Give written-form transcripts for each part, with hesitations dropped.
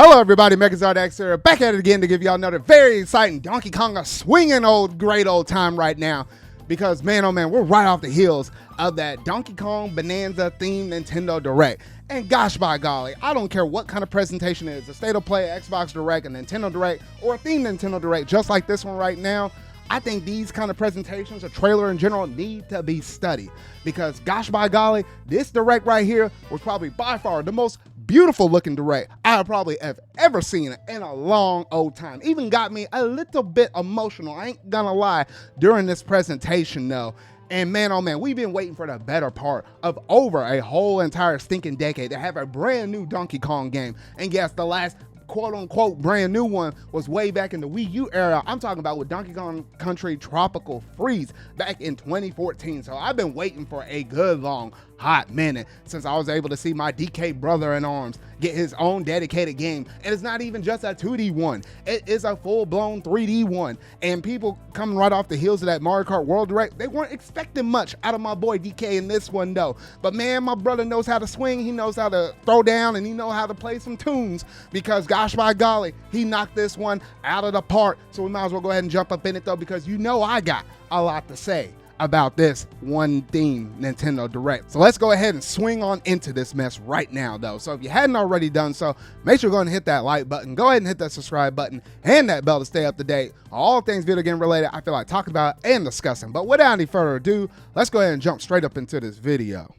Hello everybody, MechaZardX here, back at it again to give y'all another very exciting Donkey Kong, a swinging great old time right now. Because man, oh man, we're right off the heels of that Donkey Kong Bananza themed Nintendo Direct. And gosh by golly, I don't care what kind of presentation it is, a State of Play, Xbox Direct, a Nintendo Direct, or a themed Nintendo Direct, just like this one right now. I think these kind of presentations, a trailer in general, need to be studied. Because gosh by golly, this Direct right here was probably by far the most beautiful looking Direct I probably have ever seen in a long old time. Even got me a little bit emotional, I ain't gonna lie, during this presentation though. And man, oh man, we've been waiting for the better part of over a whole entire stinking decade to have a brand new Donkey Kong game. And yes, the last quote-unquote brand new one was way back in the Wii U era. I'm talking about with Donkey Kong Country Tropical Freeze back in 2014. So I've been waiting for a good long hot minute since I was able to see my DK brother in arms get his own dedicated game. And it's not even just a 2D one, it is a full-blown 3D one. And people coming right off the heels of that Mario Kart World Direct, they weren't expecting much out of my boy DK in this one though. But man, my brother knows how to swing, he knows how to throw down, and he knows how to play some tunes, because gosh by golly, he knocked this one out of the park. So we might as well go ahead and jump up in it though, because you know I got a lot to say about this one theme Nintendo Direct. So let's go ahead and swing on into this mess right now though. So if you hadn't already done so, make sure you're going to hit that like button, go ahead and hit that subscribe button and that bell to stay up to date on all things video game related I feel like talking about and discussing. But without any further ado, let's go ahead and jump straight up into this video.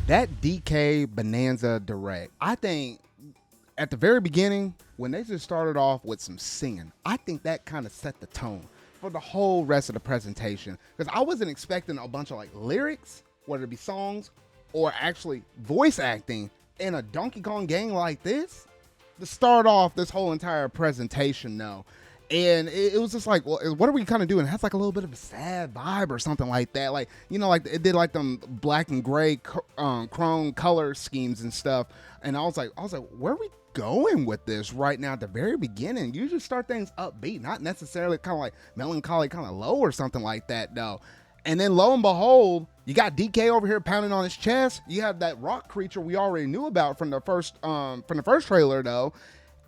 That DK Bananza Direct, I think at the very beginning, when they just started off with some singing, I think that kind of set the tone for the whole rest of the presentation. Because I wasn't expecting a bunch of like lyrics, whether it be songs or actually voice acting in a Donkey Kong game like this to start off this whole entire presentation though. And it was just like, well, what are we kind of doing? It has like a little bit of a sad vibe or something like that. Like, you know, like it did like them black and gray chrome color schemes and stuff. And I was like, where are we going with this right now at the very beginning? You usually start things upbeat, not necessarily kind of like melancholy, kind of low or something like that though. And then lo and behold, you got DK over here pounding on his chest. You have that rock creature we already knew about from the first trailer though.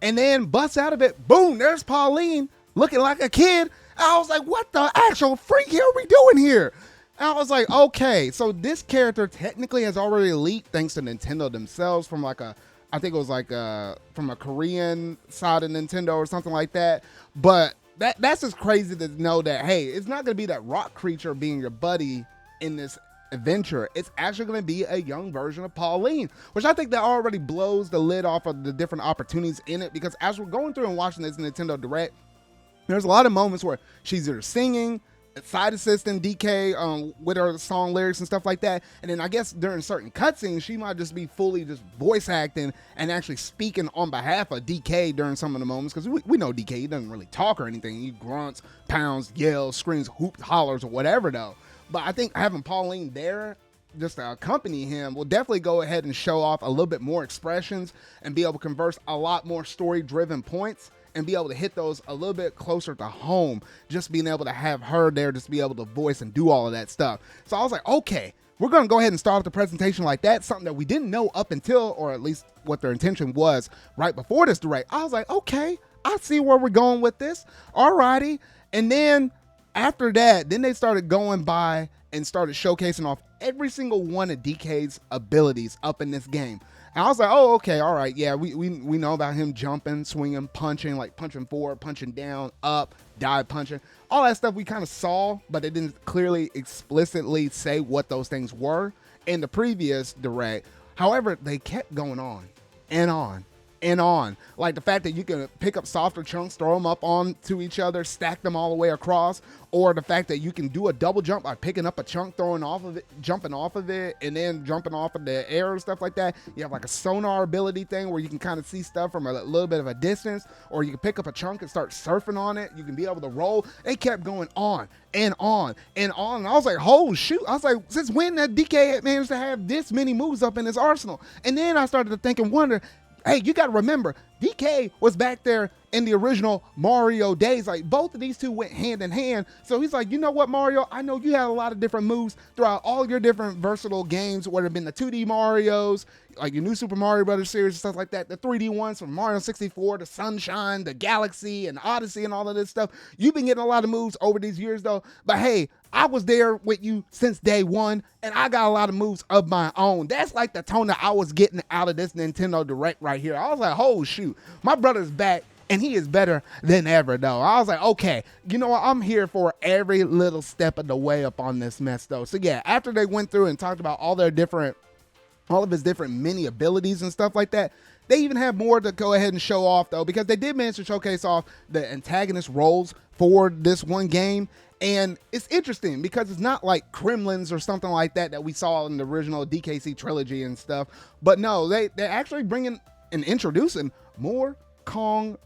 And then busts out of it, boom, there's Pauline looking like a kid. I was like, what the actual freak are we doing here? And I was like, okay, so this character technically has already leaked thanks to Nintendo themselves from like I think it was like from a Korean side of Nintendo or something like that. But that's just crazy to know that, hey, it's not going to be that rock creature being your buddy in this adventure. It's actually going to be a young version of Pauline, which I think that already blows the lid off of the different opportunities in it, because as we're going through and watching this Nintendo Direct, there's a lot of moments where she's either singing, side assisting DK with her song lyrics and stuff like that, and then I guess during certain cutscenes she might just be fully just voice acting and actually speaking on behalf of DK during some of the moments, because we know DK, he doesn't really talk or anything, he grunts, pounds, yells, screams, hoops, hollers, or whatever though. But I think having Pauline there just to accompany him will definitely go ahead and show off a little bit more expressions and be able to converse a lot more story-driven points and be able to hit those a little bit closer to home, just being able to have her there, just be able to voice and do all of that stuff. So I was like, okay, we're going to go ahead and start off the presentation like that, something that we didn't know up until, or at least what their intention was right before this Direct. I was like, okay, I see where we're going with this. Alrighty. And then after that, then they started going by and started showcasing off every single one of DK's abilities up in this game. And I was like, oh, okay, all right, yeah, we know about him jumping, swinging, punching, like punching forward, punching down, up, dive punching. All that stuff we kind of saw, but they didn't clearly explicitly say what those things were in the previous Direct. However, they kept going on and on and on. Like the fact that you can pick up softer chunks, throw them up onto each other, stack them all the way across, or the fact that you can do a double jump by picking up a chunk, throwing off of it, jumping off of it, and then jumping off of the air and stuff like that. You have like a sonar ability thing where you can kind of see stuff from a little bit of a distance, or you can pick up a chunk and start surfing on it. You can be able to roll. They kept going on and on and on. And I was like, oh shoot. I was like, since when that DK managed to have this many moves up in his arsenal? And then I started to think and wonder, hey, you got to remember, DK was back there in the original Mario days. Like, both of these two went hand in hand. So he's like, you know what, Mario? I know you had a lot of different moves throughout all your different versatile games, whether it been the 2D Marios, like your new Super Mario Brothers series and stuff like that, the 3D ones from Mario 64, the Sunshine, the Galaxy, and Odyssey, and all of this stuff. You've been getting a lot of moves over these years, though. But hey, I was there with you since day one, and I got a lot of moves of my own. That's like the tone that I was getting out of this Nintendo Direct right here. I was like, oh, shoot, my brother's back, and he is better than ever, though. I was like, okay, you know what? I'm here for every little step of the way up on this mess, though. So, yeah, after they went through and talked about all of his different mini abilities and stuff like that, they even have more to go ahead and show off, though, because they did manage to showcase off the antagonist roles for this one game. And it's interesting because it's not like Kremlins or something like that we saw in the original DKC trilogy and stuff. But no, they're actually bringing and introducing more Kong.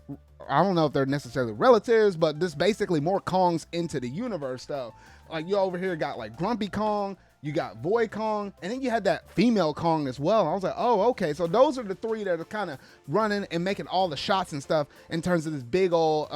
I don't know if they're necessarily relatives, but this basically more Kongs into the universe, though. Like, you over here got like Grumpy Kong, you got Void Kong, and then you had that female Kong as well. I was like, oh, okay. So those are the three that are kind of running and making all the shots and stuff in terms of this big old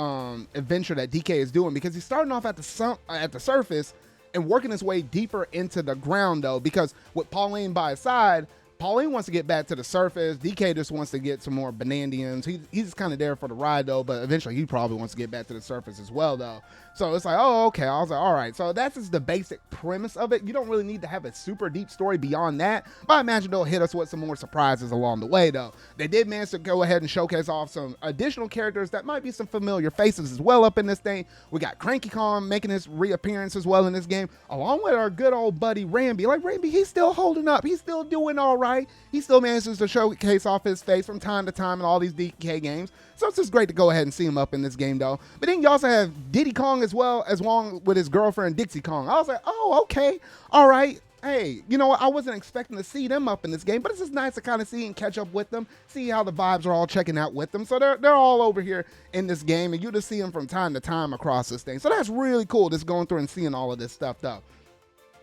adventure that DK is doing, because he's starting off at the surface and working his way deeper into the ground, though, because with Pauline by his side, Pauline wants to get back to the surface. DK just wants to get some more Banandians. He's kind of there for the ride, though, but eventually he probably wants to get back to the surface as well, though. So it's like, oh, okay. I was like, all right. So that's just the basic premise of it. You don't really need to have a super deep story beyond that, but I imagine they'll hit us with some more surprises along the way, though. They did manage to go ahead and showcase off some additional characters that might be some familiar faces as well up in this thing. We got Cranky Kong making his reappearance as well in this game, along with our good old buddy Rambi. Like, Rambi, he's still holding up. He's still doing all right. He still manages to showcase off his face from time to time in all these DK games. So it's just great to go ahead and see him up in this game, though. But then you also have Diddy Kong as well, as long with his girlfriend Dixie Kong. I was like, oh, okay, all right. Hey, you know what? I wasn't expecting to see them up in this game, but it's just nice to kind of see and catch up with them, see how the vibes are all checking out with them. So they're all over here in this game, and you just see them from time to time across this thing. So that's really cool, just going through and seeing all of this stuff, though.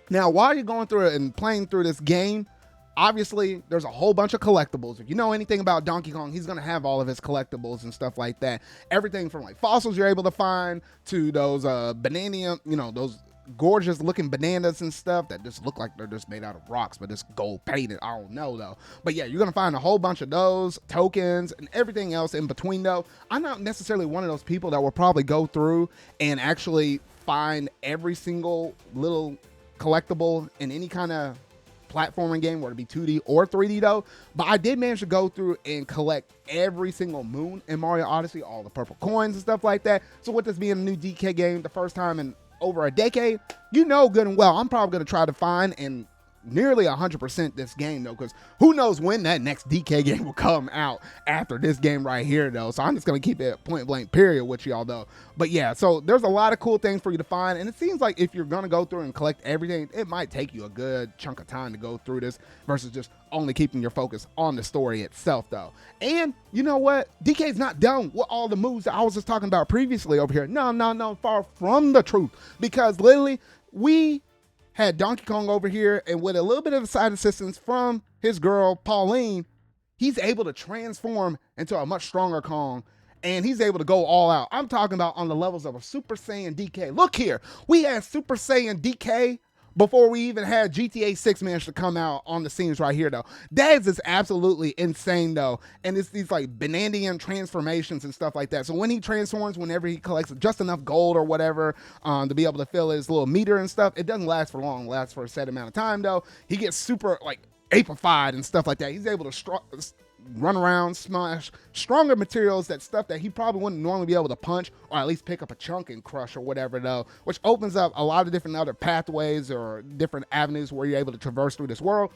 Now, while you're going through it and playing through this game, obviously, there's a whole bunch of collectibles. If you know anything about Donkey Kong, he's going to have all of his collectibles and stuff like that. Everything from like fossils you're able to find to those banana, those gorgeous looking bananas and stuff that just look like they're just made out of rocks, but it's gold painted. I don't know, though. But yeah, you're going to find a whole bunch of those tokens and everything else in between, though. I'm not necessarily one of those people that will probably go through and actually find every single little collectible in any kind of platforming game, whether it be 2D or 3D, though. But I did manage to go through and collect every single moon in Mario Odyssey, all the purple coins and stuff like that. So with this being a new DK game, the first time in over a decade, you know good and well I'm probably going to try to find and nearly 100% this game, though, because who knows when that next DK game will come out after this game right here, though. So I'm just going to keep it point blank period with y'all, though. But yeah, so there's a lot of cool things for you to find, and it seems like if you're going to go through and collect everything, it might take you a good chunk of time to go through this versus just only keeping your focus on the story itself, though. And you know what? DK's not done with all the moves that I was just talking about previously over here. No, far from the truth, because literally we had Donkey Kong over here, and with a little bit of side assistance from his girl Pauline, he's able to transform into a much stronger Kong, and he's able to go all out. I'm talking about on the levels of a Super Saiyan DK. Look here, we had Super Saiyan DK before we even had GTA 6 manage to come out on the scenes right here, though. That is just absolutely insane, though. And it's these like Banandian transformations and stuff like that. So when he transforms, whenever he collects just enough gold or whatever to be able to fill his little meter and stuff, it doesn't last for long. It lasts for a set amount of time, though. He gets super like apified and stuff like that. He's able to run around, smash stronger materials, that stuff that he probably wouldn't normally be able to punch or at least pick up a chunk and crush or whatever, though, which opens up a lot of different other pathways or different avenues where you're able to traverse through this world.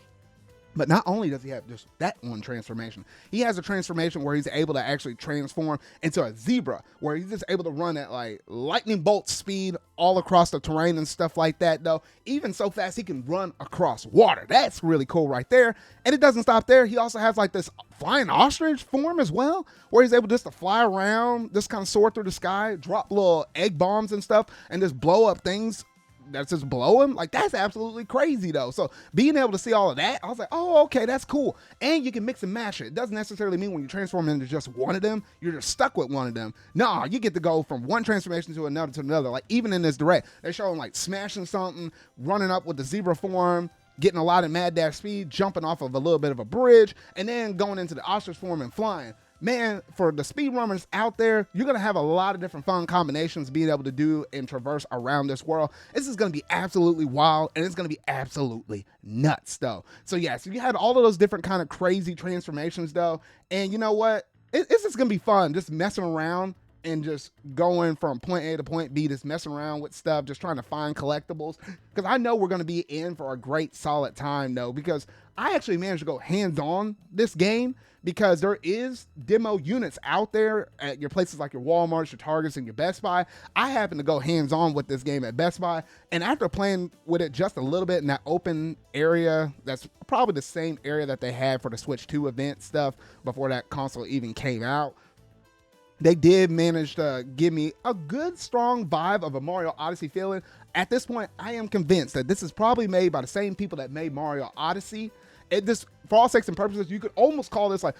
But not only does he have just that one transformation, he has a transformation where he's able to actually transform into a zebra, where he's just able to run at like lightning bolt speed all across the terrain and stuff like that, though. Even so fast he can run across water. That's really cool right there. And it doesn't stop there. He also has like this flying ostrich form as well, where he's able just to fly around, just kind of soar through the sky, drop little egg bombs and stuff, and just blow up things that's just below him. Like, that's absolutely crazy though. So being able to see all of that, I was like, oh, okay, that's cool. And you can mix and match it. It doesn't necessarily mean when you transform into just one of them, you're just stuck with one of them. Nah, you get to go from one transformation to another. Like, even in this direct, they're showing like smashing something, running up with the zebra form, getting a lot of mad dash speed, jumping off of a little bit of a bridge, and then going into the ostrich form and flying. Man, for the speedrunners out there, you're going to have a lot of different fun combinations being able to do and traverse around this world. This is going to be absolutely wild, and it's going to be absolutely nuts, though. So, yeah, so you had all of those different kind of crazy transformations, though, and you know what? It's just going to be fun just messing around and just going from point A to point B, just messing around with stuff, just trying to find collectibles. Because I know we're going to be in for a great solid time, though, because I actually managed to go hands-on this game, because there is demo units out there at your places like your Walmarts, your Targets, and your Best Buy. I happen to go hands-on with this game at Best Buy, and after playing with it just a little bit in that open area, that's probably the same area that they had for the Switch 2 event stuff before that console even came out, they did manage to give me a good, strong vibe of a Mario Odyssey feeling. At this point, I am convinced that this is probably made by the same people that made Mario Odyssey. For all sakes and purposes, you could almost call this like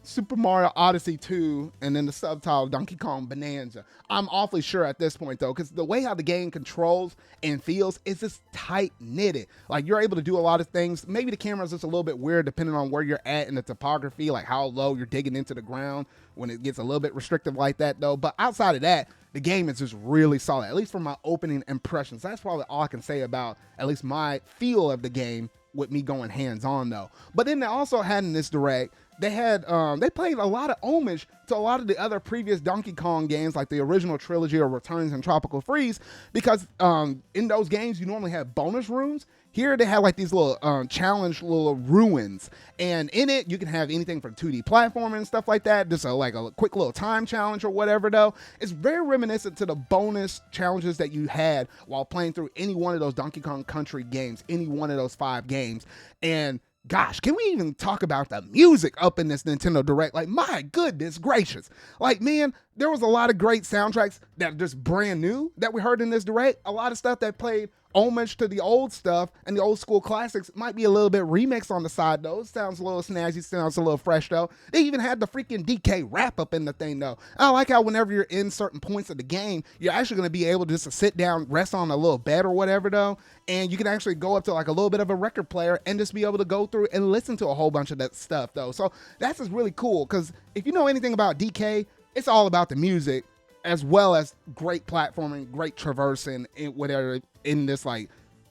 Super Mario Odyssey 2 and then the subtitle Donkey Kong Bananza. I'm awfully sure at this point, though, because the way how the game controls and feels is just tight-knitted. Like, you're able to do a lot of things. Maybe the camera's just a little bit weird depending on where you're at in the topography, like how low you're digging into the ground when it gets a little bit restrictive like that, though. But outside of that, the game is just really solid, at least from my opening impressions. That's probably all I can say about at least my feel of the game with me going hands-on, though. But then they also had in this direct, they played a lot of homage to a lot of the other previous Donkey Kong games, like the original trilogy or Returns and Tropical Freeze, because in those games you normally have bonus rooms. Here they have like these little challenge little ruins, and in it you can have anything from 2D platforming and stuff like that, just like a quick little time challenge or whatever, though. It's very reminiscent to the bonus challenges that you had while playing through any one of those Donkey Kong Country games, any one of those 5 games. And gosh, can we even talk about the music up in this Nintendo Direct? Like, my goodness gracious. Like, man, there was a lot of great soundtracks that are just brand new that we heard in this Direct. A lot of stuff that played homage to the old stuff and the old school classics. Might be a little bit remixed on the side, though. It sounds a little snazzy, sounds a little fresh, though. They even had the freaking DK rap up in the thing, though. I like how whenever you're in certain points of the game, you're actually going to be able to just sit down, rest on a little bed or whatever, though, and you can actually go up to like a little bit of a record player and just be able to go through and listen to a whole bunch of that stuff, though. So that's just really cool, because if you know anything about DK, it's all about the music as well as great platforming, great traversing, whatever in this like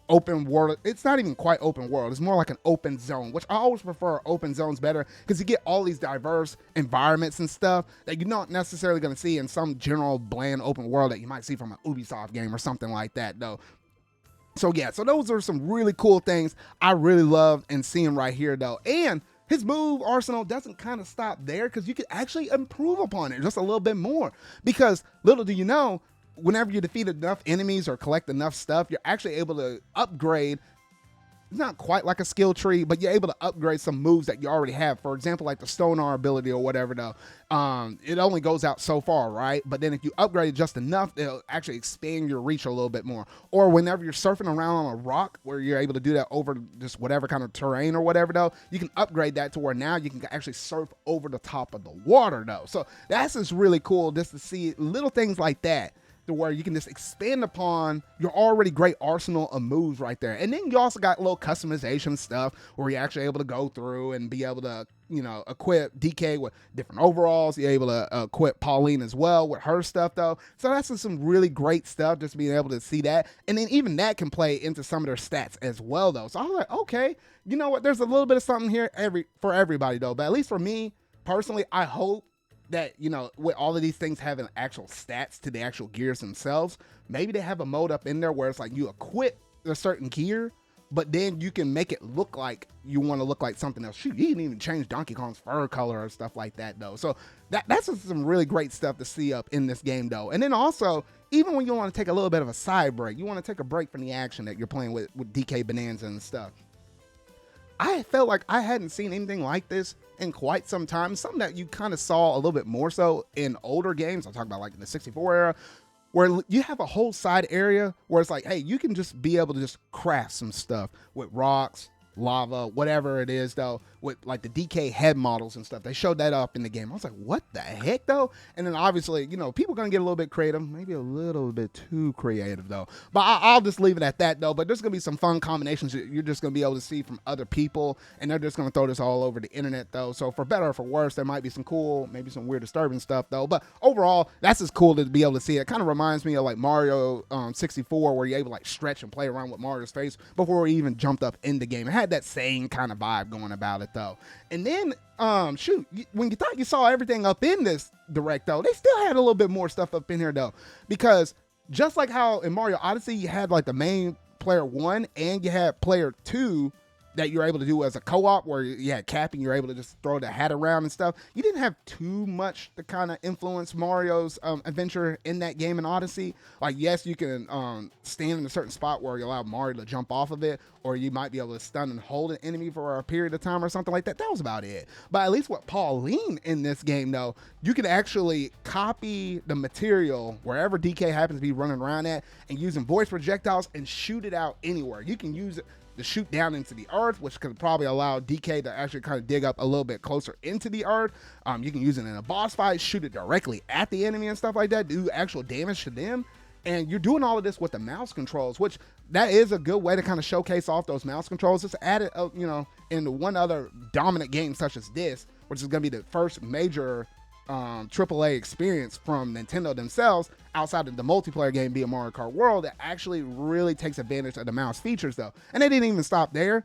open world. It's not even quite open world. It's more like an open zone, which I always prefer open zones better, because you get all these diverse environments and stuff that you're not necessarily going to see in some general bland open world that you might see from an Ubisoft game or something like that, though. So yeah, so those are some really cool things I really love and seeing right here, though. And his move arsenal doesn't kind of stop there, because you can actually improve upon it just a little bit more. Because little do you know, whenever you defeat enough enemies or collect enough stuff, you're actually able to upgrade. It's not quite like a skill tree, but you're able to upgrade some moves that you already have. For example, like the Stonar ability or whatever, though. It only goes out so far, right? But then if you upgrade it just enough, it'll actually expand your reach a little bit more. Or whenever you're surfing around on a rock, where you're able to do that over just whatever kind of terrain or whatever, though, you can upgrade that to where now you can actually surf over the top of the water, though. So that's just really cool, just to see little things like that, to where you can just expand upon your already great arsenal of moves right there. And then you also got little customization stuff where you're actually able to go through and be able to, you know, equip DK with different overalls. You're able to equip Pauline as well with her stuff, though. So that's just some really great stuff, just being able to see that. And then even that can play into some of their stats as well, though. So I was like, okay, you know what? There's a little bit of something here for everybody, though. But at least for me personally, I hope that, you know, with all of these things having actual stats to the actual gears themselves, maybe they have a mode up in there where it's like you equip a certain gear, but then you can make it look like you want to look like something else. Shoot, you didn't even change Donkey Kong's fur color or stuff like that, though. So that's just some really great stuff to see up in this game, though. And then also, even when you want to take a little bit of a side break, you want to take a break from the action that you're playing with DK Bananza and stuff, I felt like I hadn't seen anything like this in quite some time. Something that you kind of saw a little bit more so in older games. I'm talking about like in the 64 era. where you have a whole side area where it's like, hey, you can just be able to just craft some stuff with rocks, lava, whatever it is, though, with like the DK head models and stuff. They showed that up in the game. I was like, what the heck, though? And then obviously, people are going to get a little bit creative, maybe a little bit too creative, though. But I'll just leave it at that, though. But there's going to be some fun combinations that you're just going to be able to see from other people, and they're just going to throw this all over the internet, though. So for better or for worse, there might be some cool, maybe some weird, disturbing stuff, though. But overall, that's just cool to be able to see. It kind of reminds me of like Mario 64, where you're able to like stretch and play around with Mario's face before he even jumped up in the game. It had that same kind of vibe going about it, though. And then, when you thought you saw everything up in this direct, though, they still had a little bit more stuff up in here, though, because just like how in Mario Odyssey you had like the main player 1 and you had player 2 that you're able to do as a co-op, where you had Cappy and you're able to just throw the hat around and stuff. You didn't have too much to kind of influence Mario's adventure in that game in Odyssey. Like, yes, you can stand in a certain spot where you allow Mario to jump off of it, or you might be able to stun and hold an enemy for a period of time or something like that. That was about it. But at least with Pauline in this game, though, you can actually copy the material wherever DK happens to be running around at, and using voice projectiles and shoot it out anywhere. You can use it to shoot down into the earth, which could probably allow DK to actually kind of dig up a little bit closer into the earth. You can use it in a boss fight, shoot it directly at the enemy and stuff like that, do actual damage to them. And you're doing all of this with the mouse controls, which that is a good way to kind of showcase off those mouse controls. Just add it, in one other dominant game such as this, which is going to be the first major AAA experience from Nintendo themselves outside of the multiplayer game being Mario Kart World, that actually really takes advantage of the mouse features, though. And they didn't even stop there.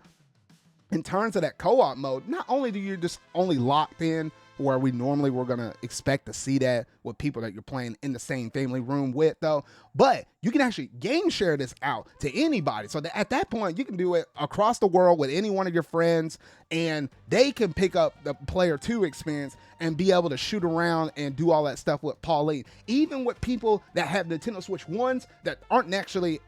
In terms of that co-op mode, not only do you just only locked in where we normally were going to expect to see that with people that you're playing in the same family room with, though, but you can actually game share this out to anybody. So that at that point, you can do it across the world with any one of your friends, and they can pick up the player 2 experience and be able to shoot around and do all that stuff with Pauline. Even with people that have Nintendo Switch 1s that aren't naturally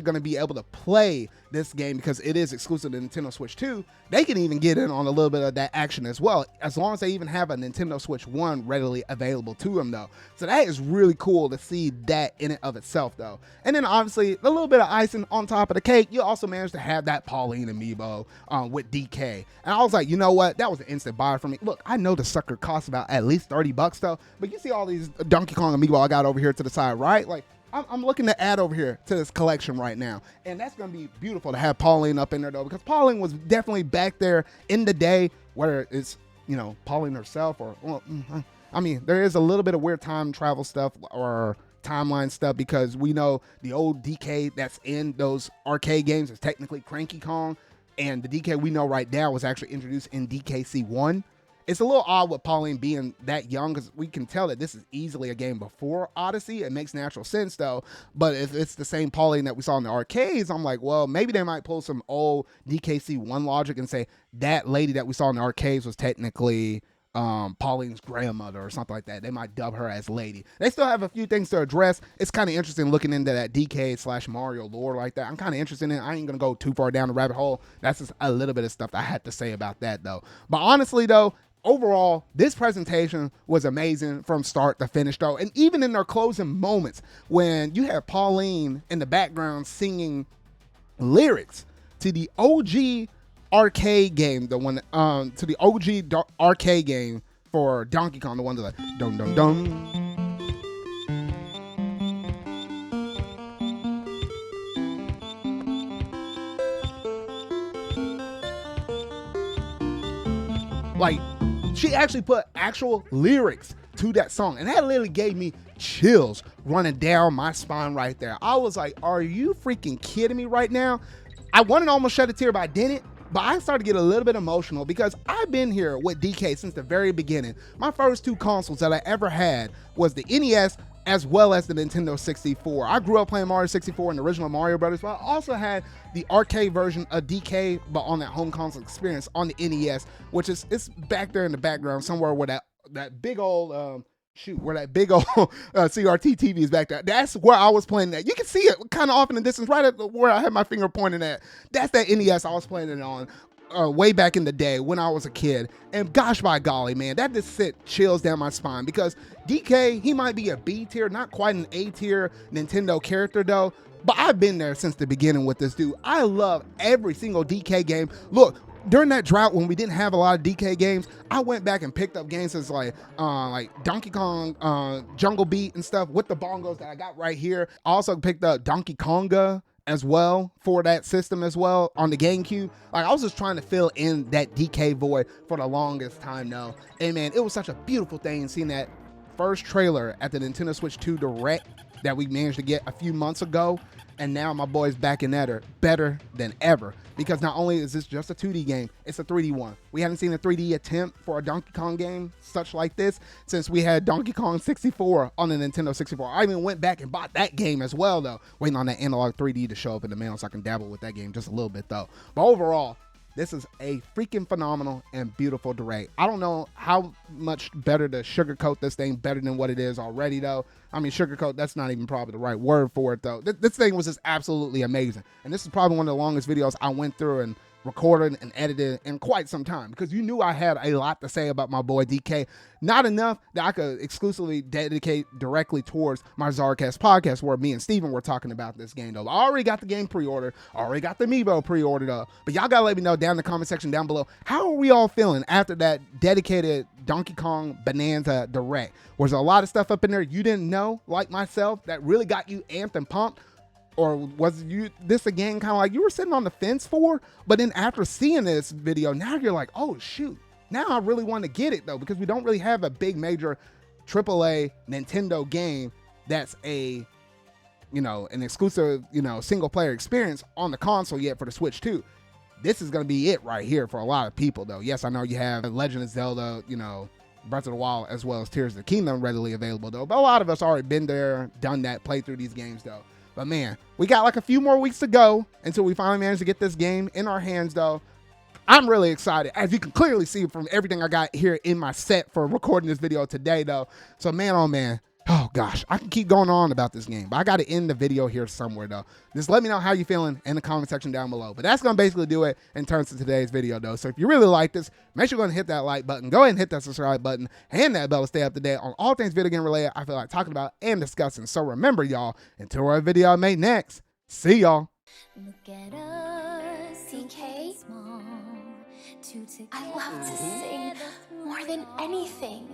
going to be able to play this game because it is exclusive to Nintendo Switch 2, they can even get in on a little bit of that action as well, as long as they even have a Nintendo Switch 1 readily available to them, though. So that is really cool to see that in and of itself, though. And then obviously a little bit of icing on top of the cake, you also managed to have that Pauline amiibo with DK. And I was like, you know what? That was an instant buy for me. Look, I know the sucker costs about at least $30, though, but you see all these Donkey Kong amiibo I got over here to the side, right? Like, I'm looking to add over here to this collection right now. And that's going to be beautiful to have Pauline up in there, though, because Pauline was definitely back there in the day, whether it's, Pauline herself or, there is a little bit of weird time travel stuff or timeline stuff, because we know the old DK that's in those arcade games is technically Cranky Kong. And the DK we know right now was actually introduced in DKC 1. It's a little odd with Pauline being that young, because we can tell that this is easily a game before Odyssey. It makes natural sense, though. But if it's the same Pauline that we saw in the arcades, I'm like, well, maybe they might pull some old DKC 1 logic and say that lady that we saw in the arcades was technically Pauline's grandmother or something like that. They might dub her as Lady. They still have a few things to address. It's kind of interesting looking into that DK/Mario lore like that. I'm kind of interested in it. I ain't going to go too far down the rabbit hole. That's just a little bit of stuff I had to say about that, though. But honestly, though, overall, this presentation was amazing from start to finish, though. And even in their closing moments, when you have Pauline in the background singing lyrics to the OG arcade game, the one to the OG arcade game for Donkey Kong, the one that's like dum dum dum. Like, she actually put actual lyrics to that song, and that literally gave me chills running down my spine right there. I was like, are you freaking kidding me right now? I wanted to almost shed a tear, but I didn't. But I started to get a little bit emotional because I've been here with DK since the very beginning. My first 2 consoles that I ever had was the NES as well as the Nintendo 64. I grew up playing Mario 64 and the original Mario Brothers, but I also had the arcade version of DK, but on that home console experience on the NES, which is it's back there in the background somewhere where that big old where that big old CRT TV is back there. That's where I was playing that. You can see it kind of off in the distance, right at where I had my finger pointing at. That's that NES I was playing it on. way back in the day when I was a kid. And gosh, by golly, man, that just sent chills down my spine because DK, he might be a B tier, not quite an A tier Nintendo character though, but I've been there since the beginning with this dude. I love every single DK game. Look, during that drought when we didn't have a lot of DK games, I went back and picked up games as like Donkey Kong Jungle Beat and stuff with the bongos that I got right here. I also picked up Donkey Konga as well for that system as well on the GameCube. Like I was just trying to fill in that DK void for the longest time now. And man, it was such a beautiful thing seeing that first trailer at the Nintendo Switch 2 Direct that we managed to get a few months ago. And now my boy's back in at her better than ever because not only is this just a 2D game, it's a 3D one. We haven't seen a 3D attempt for a Donkey Kong game such like this since we had Donkey Kong 64 on the Nintendo 64. I even went back and bought that game as well though, waiting on that analog 3D to show up in the mail so I can dabble with that game just a little bit though. But overall, this is a freaking phenomenal and beautiful Direct. I don't know how much better to sugarcoat this thing better than what it is already, though. I mean, sugarcoat, that's not even probably the right word for it, though. This thing was just absolutely amazing. And this is probably one of the longest videos I went through and recorded and edited in quite some time because you knew I had a lot to say about my boy DK. Not enough that I could exclusively dedicate directly towards my Czarcast podcast where me and Steven were talking about this game though. I already got the game pre-ordered, already got the Amiibo pre-ordered up, but y'all gotta let me know down in the comment section down below, how are we all feeling after that dedicated Donkey Kong Bananza Direct? Was there a lot of stuff up in there you didn't know, like myself, that really got you amped and pumped? Or was this again kind of like you were sitting on the fence for, but then after seeing this video, now you're like, oh shoot, now I really want to get it though, because we don't really have a big major AAA Nintendo game that's a, an exclusive, single player experience on the console yet for the Switch 2. This is going to be it right here for a lot of people though. Yes, I know you have Legend of Zelda, Breath of the Wild, as well as Tears of the Kingdom readily available though, but a lot of us already been there, done that, played through these games though. But man, we got like a few more weeks to go until we finally manage to get this game in our hands though. I'm really excited, as you can clearly see from everything I got here in my set for recording this video today though. So man, oh man, oh gosh, I can keep going on about this game, but I got to end the video here somewhere though. Just let me know how you're feeling in the comment section down below. But that's going to basically do it in terms of today's video though. So if you really like this, make sure you're going to hit that like button, go ahead and hit that subscribe button, and that bell to stay up to date on all things video game related I feel like talking about and discussing. So remember y'all, until our video I make next, see y'all. Look at us, DK. I love to sing more than anything.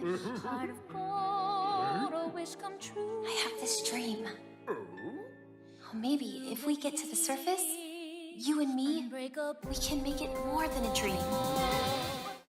I have this dream. Maybe if we get to the surface, you and me, we can make it more than a dream.